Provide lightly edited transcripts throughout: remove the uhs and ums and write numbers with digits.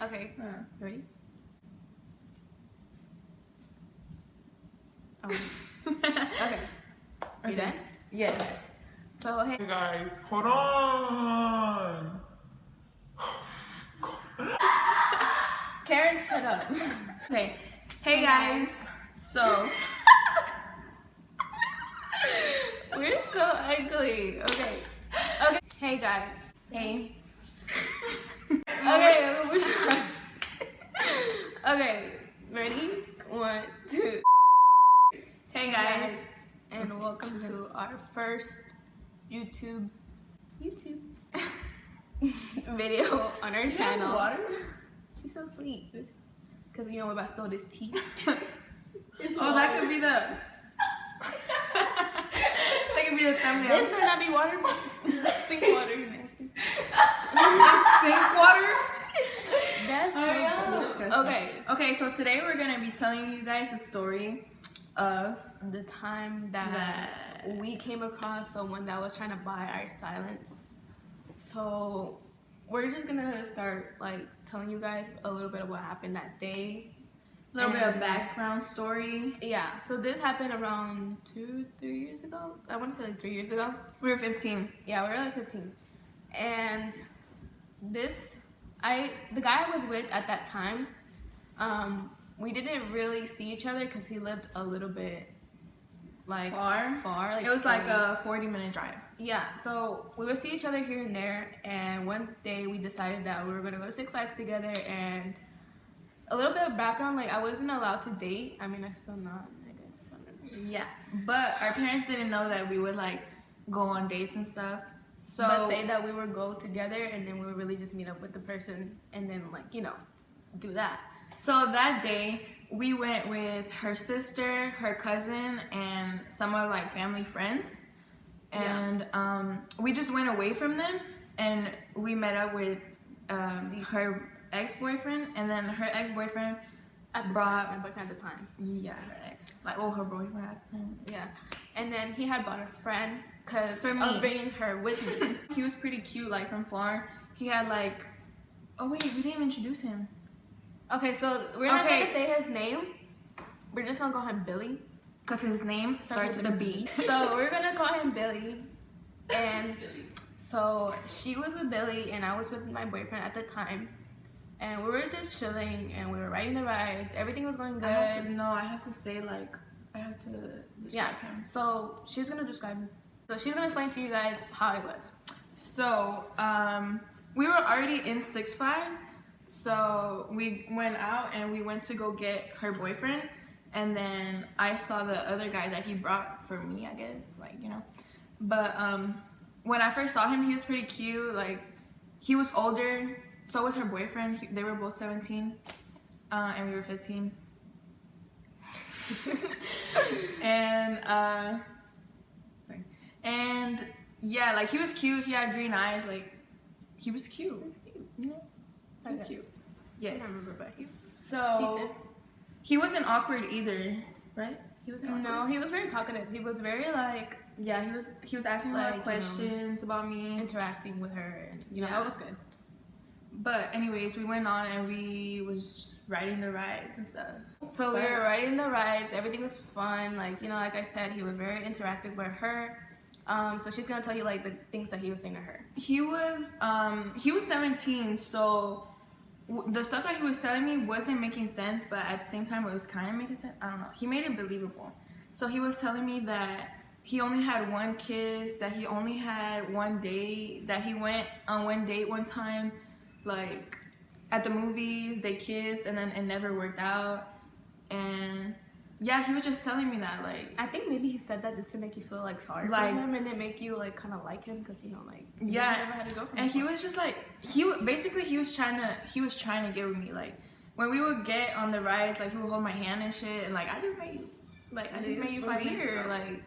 Okay. Ready? Oh. Okay. You done? Yes. So hey guys, hold on. Karen, shut up. Okay. Hey guys. So We're so ugly. Okay. Okay. Hey guys. hey. Okay, we're sorry. Okay, ready? 1, 2. Hey guys. And welcome to our first YouTube video on our channel. Water? She's so sweet. Cause you know we're about to spill this tea. Oh, that could be the. That could be the thumbnail. This better not be water. Sink water, you nasty. Sink water. That's so Disgusting. okay. Okay, so today we're gonna be telling you guys the story of The time that we came across someone that was trying to buy our silence. So we're just gonna start like telling you guys a little bit of what happened that day. a little bit of background story. Yeah, so this happened around 2-3 years ago. I want to say like 3 years ago. We were 15. Yeah, we were like 15. And the guy I was with at that time, we didn't really see each other because he lived a little bit like far. Like It was like a 40-minute drive. Yeah, so we would see each other here and there, and one day we decided that we were gonna go to Six Flags together. And a little bit of background, like I wasn't allowed to date. I mean, I'm still not, I guess. I don't know. Yeah, but our parents didn't know that we would like go on dates and stuff. So But say that we would go together, and then we would really just meet up with the person, and then like do that. So that day we went with her sister, her cousin, and some of like family friends, and we just went away from them, and we met up with her ex-boyfriend, and then her ex-boyfriend At the brought time, my boyfriend at the time. her ex, like her boyfriend at the time. Yeah, and then he had brought a friend because For I was me. bringing her with me. He was pretty cute, like from far. He had like, oh wait, we didn't even introduce him. Okay, so we're not Okay. gonna say his name. We're just gonna call him Billy. Cause his name starts with a B. So we're gonna call him Billy. And so she was with Billy, and I was with my boyfriend at the time. And we were just chilling, and we were riding the rides. Everything was going good. I have to say like, I have to describe him. So she's gonna describe him. So she's gonna explain to you guys how it was. So, we were already in Six Flags, so we went out and we went to go get her boyfriend, and then I saw the other guy that he brought for me, I guess, like, But, when I first saw him, he was pretty cute, like, he was older, so was her boyfriend. They were both 17, and we were 15. And yeah, like he was cute. He had green eyes. Like he was cute. It's cute. He was cute. Yes. I don't remember, but he So decent. he wasn't awkward either, right? He wasn't awkward. No, he was very talkative. He was very like Yeah, he was asking a lot of Like, questions about me. interacting with her, and Yeah. that was good. But anyways, we went on and we was riding the rides and stuff. So we were riding the rides. Everything was fun. Like like I said, he was very interactive with her. So she's gonna tell you like the things that he was saying to her. He was 17, so the stuff that he was telling me wasn't making sense, but at the same time it was kind of making sense. I don't know. He made it believable. So he was telling me that he only had one kiss, that he only had one date, that he went on one date one time, like at the movies, they kissed and then it never worked out. And yeah, he was just telling me that, like, I think maybe he said that just to make you feel like sorry Like- for him, and then make you like kind of like him because like you Yeah. never had to go from and he was just like, he was trying to get with me, like when we would get on the rides, like he would hold my hand and shit, and like I just made you 5 minutes weird, ago. like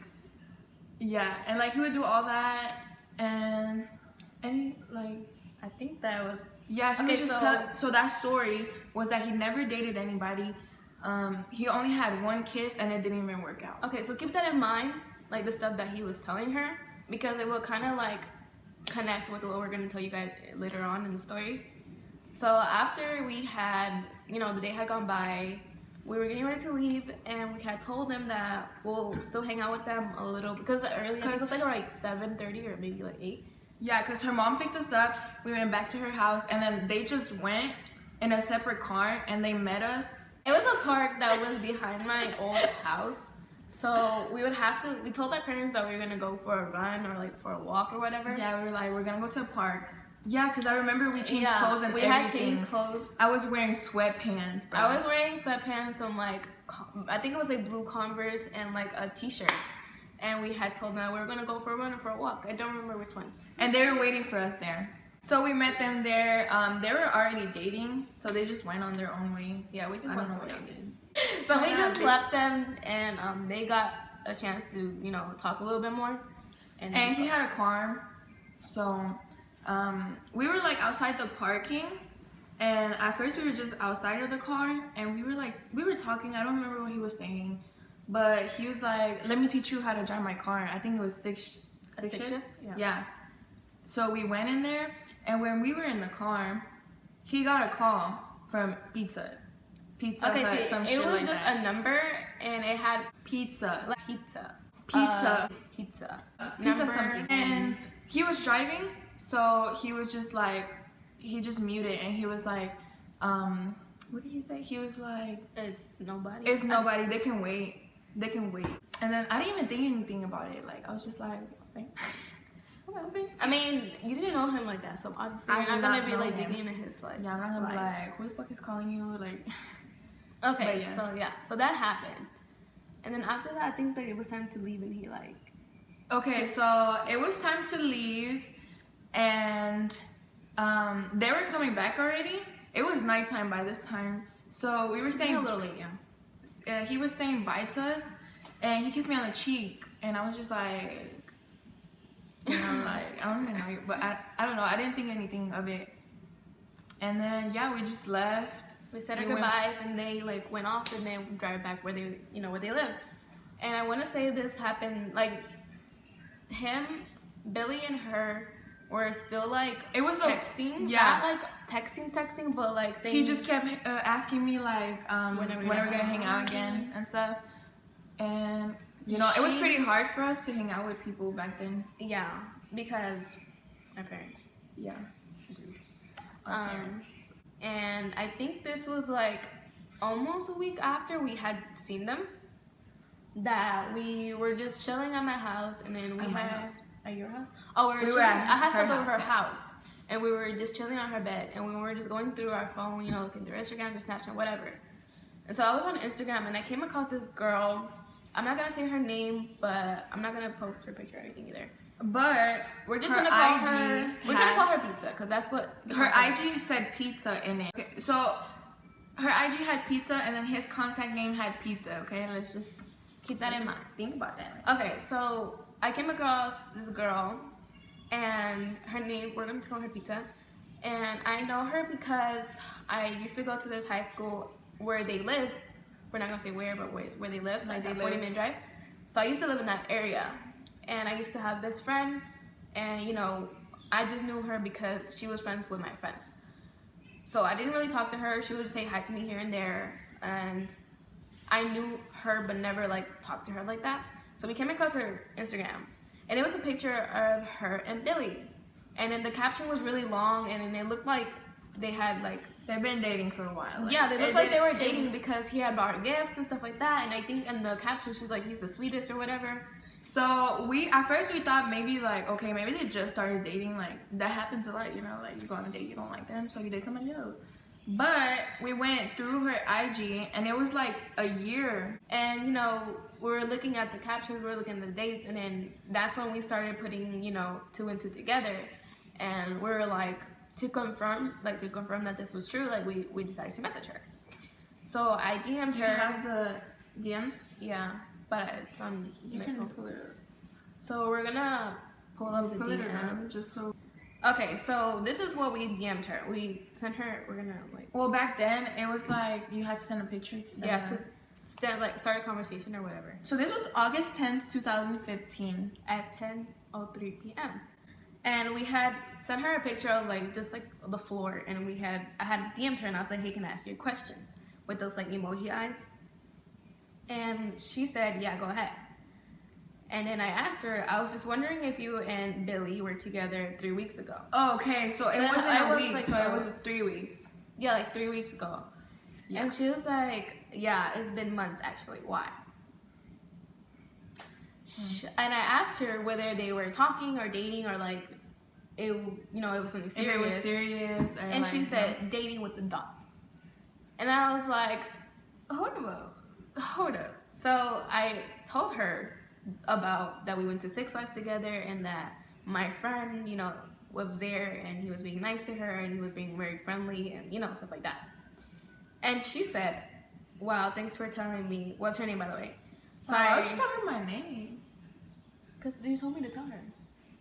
Yeah, and like he would do all that, and he, like, I think that was yeah, he Okay, was just so- so that story was that he never dated anybody. He only had one kiss and it didn't even work out. okay. So keep that in mind, like the stuff that he was telling her, because it will kind of like connect with what we're gonna tell you guys later on in the story. So after we had, the day had gone by, we were getting ready to leave, and we had told them that we'll still hang out with them a little because early. I think it was like 7:30 or maybe like 8. Yeah, because her mom picked us up. We went back to her house, and then they just went in a separate car, and they met us. It was a park that was behind my old house. So we told our parents that we were gonna go for a run or like for a walk or whatever. Yeah, we were like, we're gonna go to a park. Yeah, because I remember we changed clothes and we everything. had changed clothes. I was wearing sweatpants, bro. I was wearing sweatpants and like, I think it was like blue Converse and like a t-shirt. And we had told them that we were gonna go for a run or for a walk. I don't remember which one. And they were waiting for us there. So we met them there. They were already dating, so they just went on their own way. Yeah, we just I went don't know on what their they own. did. So we just left them, and they got a chance to, talk a little bit more. And he had a car, so we were like outside the parking, and at first we were just outside of the car, and we were talking. I don't remember what he was saying, but he was like, "Let me teach you how to drive my car." I think it was six shift. Yeah. So we went in there, and when we were in the car, he got a call from Pizza. Okay, Hut, so some it shit was like just that. a number, and it had Pizza. like pizza. Pizza. Pizza. Pizza Number something. And he was driving, so he was just like, he just muted, and he was like, what did he say? He was like, It's nobody. it's nobody. They can wait. They can wait. And then I didn't even think anything about it. Like, I was just like, okay. Okay. I mean, you didn't know him like that, so obviously I you're not did gonna not be know like him. digging into his like. Yeah, I'm not gonna be life. like, who the fuck is calling you? Like, Okay, But yeah. so that happened, and then after that, I think that it was time to leave, and he like. okay, so it was time to leave, and they were coming back already. It was nighttime by this time, so we were saying a little late, yeah. He was saying bye to us, and he kissed me on the cheek, and I was just like, like, I don't even know you, but I don't know, I didn't think anything of it. And then yeah, we just left. We said our We went- goodbyes, and they like went off, and then drive back where they, where they live. And I want to say this happened like him, Billy, and her were still like It was texting, yeah. not like texting, but like saying He just kept asking me like, when are we gonna gonna hang out again and stuff. And it was pretty hard for us to hang out with people back then. yeah, because my parents. Yeah. And I think this was like almost a week after we had seen them that we were just chilling at my house, and then we At my had house. at your house. Oh, we were We were chilling. at I had her slept over her house, house, and we were just chilling on her bed, and we were just going through our phone, looking through Instagram, through Snapchat, whatever. And so I was on Instagram, and I came across this girl. I'm not gonna say her name, but I'm not gonna post her picture or anything either. But We're just her gonna call IG her. We're gonna call her Pizza because that's what the her contact- IG said pizza in it. Okay, so her IG had pizza, and then his contact name had pizza. Okay, let's just Keep that in mind. think about that. Okay, so I came across this girl, and her name, we're going to call her Pizza. And I know her because I used to go to this high school where they lived. We're not going to say where, but where they lived, like a 40-minute drive. So I used to live in that area. And I used to have this friend, and, I just knew her because she was friends with my friends. So I didn't really talk to her. She would say hi to me here and there. And I knew her, but never like talked to her like that. So we came across her Instagram, and it was a picture of her and Billy, and then the caption was really long, and then it looked like they had like They've been dating for a while. yeah, they looked like they were dating because he had bought her gifts and stuff like that. And I think in the caption she was like, he's the sweetest or whatever. So at first we thought maybe like, okay, maybe they just started dating. Like that happens a lot, like you go on a date, you don't like them, so you date somebody else. But we went through her IG, and it was like a year. And we were looking at the captions, we were looking at the dates, and then that's when we started putting two and two together, and we were like to confirm that this was true. Like we decided to message her. So I DM'd Do you her. have the DMs? Yeah, but it's on. You my can phone. pull it up. So we're gonna pull up the Pull it up, DMs. just so. Okay, so this is what we DM'd her. We sent her. We're gonna like. Well, back then it was like you had to send a picture to send. Yeah, to start a conversation or whatever. So this was August 10th, 2015. At 10:03 p.m. And we had sent her a picture of like just like the floor, and I had DM'd her and I was like, hey, can I ask you a question? With those like emoji eyes. And she said, yeah, go ahead. And then I asked her, I was just wondering if you and Billy were together 3 weeks ago. Oh, okay, so it So wasn't I a was week, like, so it was 3 weeks. Yeah, like 3 weeks ago. Yeah. And she was like, yeah, it's been months actually. Why? And I asked her whether they were talking or dating or like, it was something serious. If it was serious. Or And like, she said, dating with the dot. And I was like, hold up. So I told her about that we went to Six Flags together and that my friend, was there and he was being nice to her and he was being very friendly and, stuff like that. And she said, wow, thanks for telling me. What's her name, by the way? So why was she talking my name? Because you told me to tell her.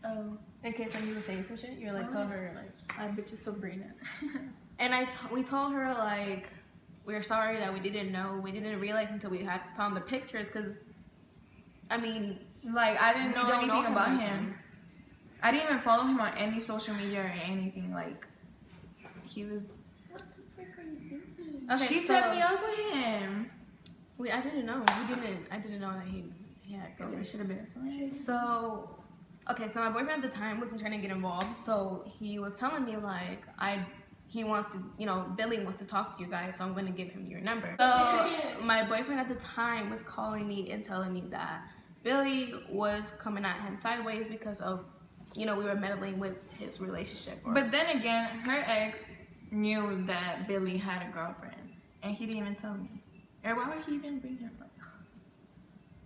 Oh. In case like you were saying some shit, you're like, tell her, like. I bitch is Sabrina. And we told her, like, we're sorry that we didn't know. We didn't realize until we had found the pictures because, I mean. Like, I didn't know anything about him. Him. I didn't even follow him on any social media or anything. Like, he was. What the frick are you doing? Okay, she set me up with him. I didn't know. I didn't know that he had Oh, it should have been a song. So, okay, so my boyfriend at the time wasn't trying to get involved. So he was telling me like he wants to, Billy wants to talk to you guys. So I'm going to give him your number. So my boyfriend at the time was calling me and telling me that Billy was coming at him sideways because of, we were meddling with his relationship. But then again, her ex knew that Billy had a girlfriend, and he didn't even tell me. Or why would he even bring him up?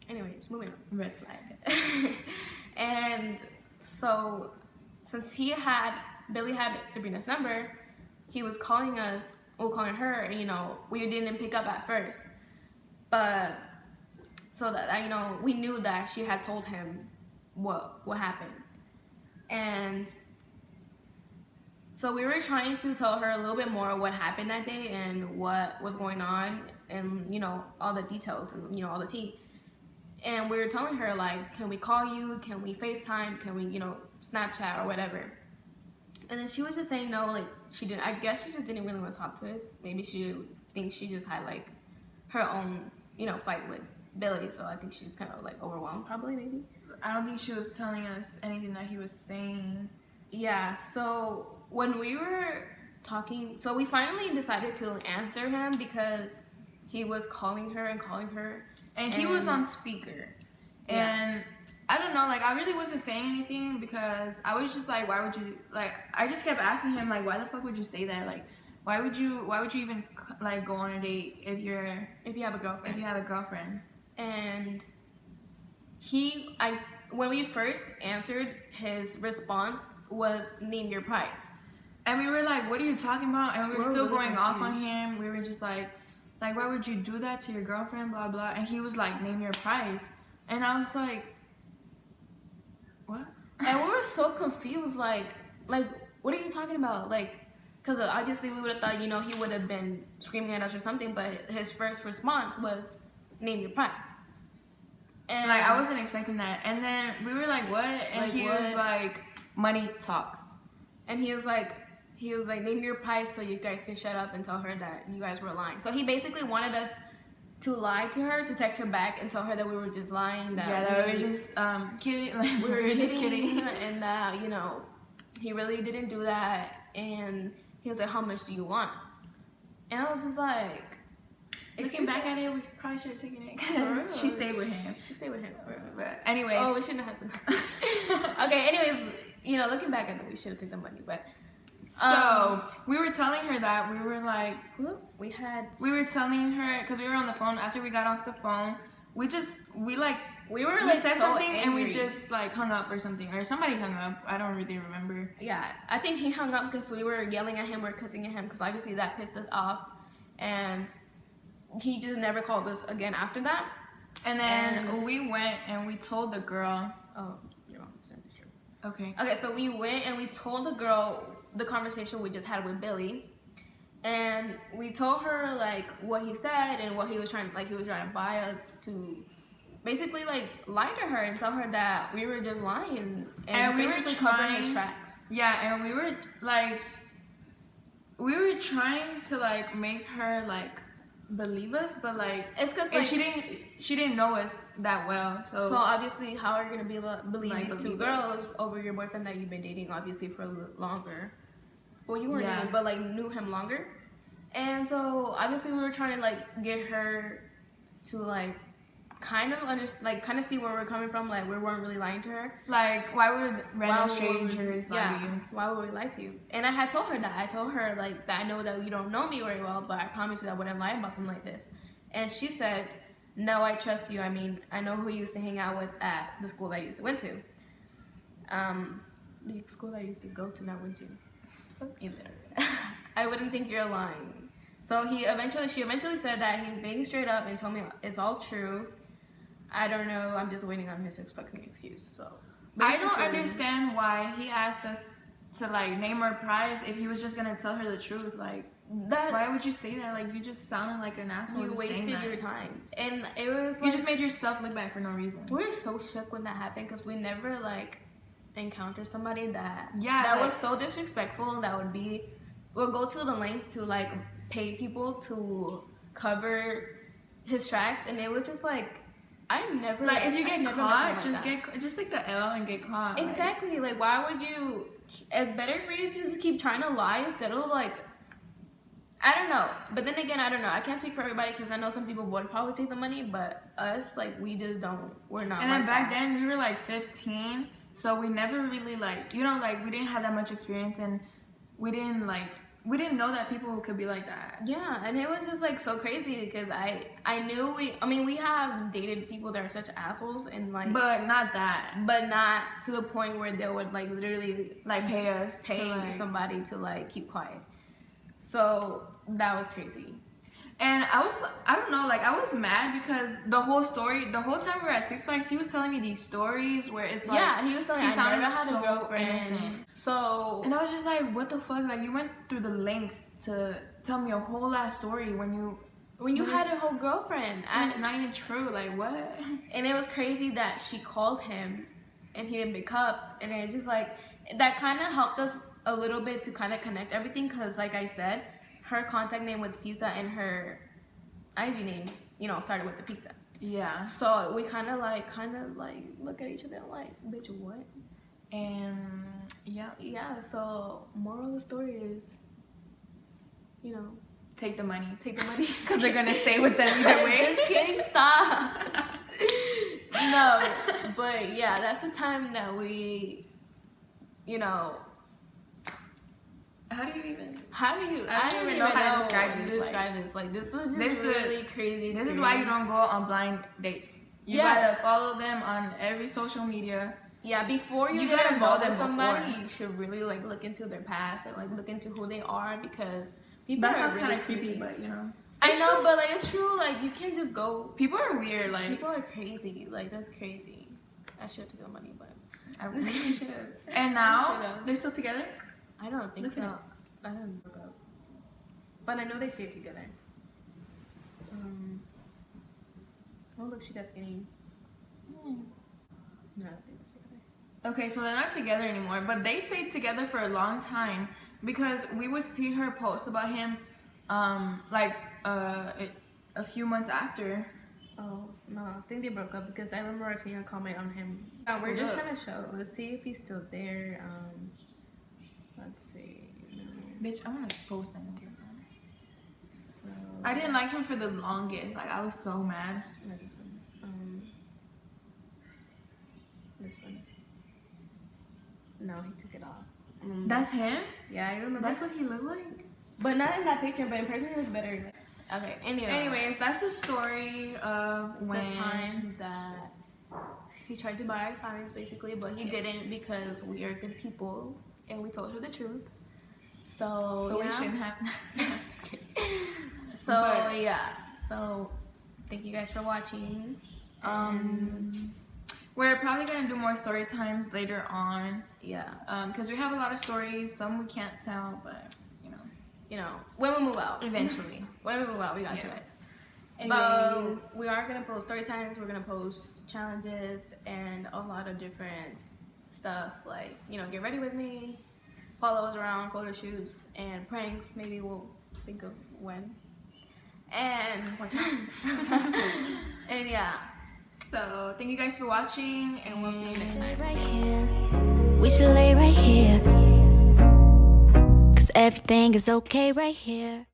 Anyways, moving on. Red flag. And so, since Billy had Sabrina's number, he was calling us, calling her, and we didn't pick up at first. But, so that, we knew that she had told him what happened. And so we were trying to tell her a little bit more what happened that day and what was going on and, all the details and, all the tea. And we were telling her, like, can we call you? Can we FaceTime? Can we, Snapchat or whatever? And then she was just saying no, like, I guess she just didn't really want to talk to us. Maybe she thinks she just had, like, her own, fight with Billy. So I think she's kind of, like, overwhelmed probably, maybe. I don't think she was telling us anything that he was saying. Yeah, so when we were talking, so we finally decided to answer him because he was calling her. And he was on speaker. Yeah. And I don't know, like, I really wasn't saying anything because I was just like, why would you, like, I just kept asking him, like, why the fuck would you say that? Like, why would you even, like, go on a date if you have a girlfriend? And when we first answered, his response was, name your price. And we were like, what are you talking about? And we were still really going off on confused. him. We were just like, why would you do that to your girlfriend, blah, blah. And he was like, name your price. And I was like, what? And we were so confused, like, what are you talking about? Like, because obviously we would have thought, he would have been screaming at us or something, but his first response was, name your price. And like, I wasn't expecting that. And then we were like, what? And Like, he what? was like, money talks. And he was like, name your price so you guys can shut up and tell her that you guys were lying. So he basically wanted us to lie to her, to text her back and tell her that we were just lying. That we were just kidding. Like, we were just kidding. And that, he really didn't do that. And he was like, how much do you want? And I was just like, Looking back at it, we probably should have taken it For because she real. stayed with him. She stayed with him. But anyways. Oh, we shouldn't have said that. Okay, anyways, looking back at it, we should have taken the money. But so we were telling her that we were like, we were telling her because we were on the phone after we got off the phone. We said so something angry. and we just like hung up or something, or somebody hung up. I don't really remember. Yeah, I think he hung up because we were yelling at him, we were cussing at him because obviously that pissed us off, and he just never called us again after that. And then we went and we told the girl. Oh, you're wrong. Sorry, true. Okay. Okay, so we went and we told the girl the conversation we just had with Billy, and we told her like what he said and what he was trying to buy us to, basically like lie to her and tell her that we were just lying And we were basically cover trying his tracks. Yeah, and we were trying to like make her like believe us, but like It's because and like she didn't know us that well, so obviously how are you gonna believe Like, these two believe girls us. over your boyfriend that you've been dating obviously for longer? Well, you weren't Yeah. dating, but like knew him longer, and so obviously we were trying to like get her to like kind of see where we're coming from. Like we weren't really lying to her. like why would random Why would strangers lie to you? Why would we lie to you? And I had told her that. I told her like that I know that you don't know me very well, but I promise you that I wouldn't lie about something like this. And she said, "No, I trust you. I mean, I know who you used to hang out with at the school that I used to went to. The school that I used to go to, not went to. I wouldn't think you're lying." So she eventually said that he's being straight up and told me it's all true. I don't know. I'm just waiting on his fucking excuse. So I don't basically- understand why he asked us to like name our prize if he was just gonna tell her the truth. Like, that why would you say that? Like, you just sounded like an asshole. you just saying wasted that. your time, and it was You like, just made yourself look bad for no reason. we were so shook when that happened because we never like encountered somebody that Yeah, was so disrespectful. That would go to the length to like pay people to cover his tracks, and it was just like I never Like, if you I get never met caught, someone like just like the L and get caught. like- exactly. Like, why would you? It's better for you to just keep trying to lie instead of like. I don't know, but then again, I don't know. I can't speak for everybody because I know some people would probably take the money, but us, like, we just don't. We're not. And then like back that. then we were like 15, so we never really like we didn't have that much experience, and we didn't know that people could be like that. Yeah, and it was just like so crazy because I knew we have dated people that are such assholes and like But not that. but not to the point where they would like literally Like pay us pay to, like, somebody to like keep quiet. So that was crazy. And I don't know, like I was mad because the whole time we were at Six Flags, he was telling me these stories where it's like Yeah, he was telling me I sounded never had a so girlfriend. innocent. So And I was just like, what the fuck? Like you went through the lengths to tell me a whole ass story when you had a whole girlfriend, it's not even true. Like what? and it was crazy that she called him and he didn't pick up, and it's just like that kind of helped us a little bit to kind of connect everything because like I said, her contact name with pizza and her IG name, started with the pizza. Yeah. So we kind of like look at each other and like, bitch, what? And yeah, So moral of the story is, take the money take the money because they're gonna stay with them either way. Just kidding, stop. No, but yeah, that's the time that we, How do you even? I don't even know how to describe this. Like this was just This is- really crazy. This is why you don't go on blind dates. You Yes. gotta follow them on every social media. Yeah, before you You get gotta involved know with them somebody, before. you should really like look into their past and like look into who they are because people That are sounds really kind of creepy, creepy. but I It's know, true. but like it's true. Like you can't just go. People are weird. Like People are crazy. Like that's crazy. I should have took the money, but I really should have. And now should've. they're still together. I don't think Look at so. I don't know. But I know they stay together. Oh look, she got skinny. No, I don't think they're together. Okay, so they're not together anymore, but they stayed together for a long time because we would see her post about him, a few months after. Oh no, I think they broke up because I remember seeing a comment on him. We're Hold just up. trying to show. Let's see if he's still there. Let's see. No. Bitch, I'm gonna post them. So I didn't like him for the longest. Like I was so mad. no, this one. This one. No, he took it off. That's him. Yeah, I remember. That's what he looked like. But not in that picture. But in person, he looks better. Okay. Anyways, that's the story of when the time that he tried to buy our silence, basically, but he didn't because we are good people and we told her the truth. So But yeah. we shouldn't have. Just kidding. So But- yeah. So thank you guys for watching. We're probably gonna do more story times later on. Yeah. Because we have a lot of stories. Some we can't tell, but When we move out. eventually. When we move out, we got you Yeah. guys. Anyways, But we are gonna post story times. We're gonna post challenges and a lot of different stuff like get ready with me, follow us around, photo shoots, and pranks. Maybe we'll think of when. And and yeah. so thank you guys for watching, and we'll see you next time. Stay right here. We should lay right here. 'Cause everything is okay right here.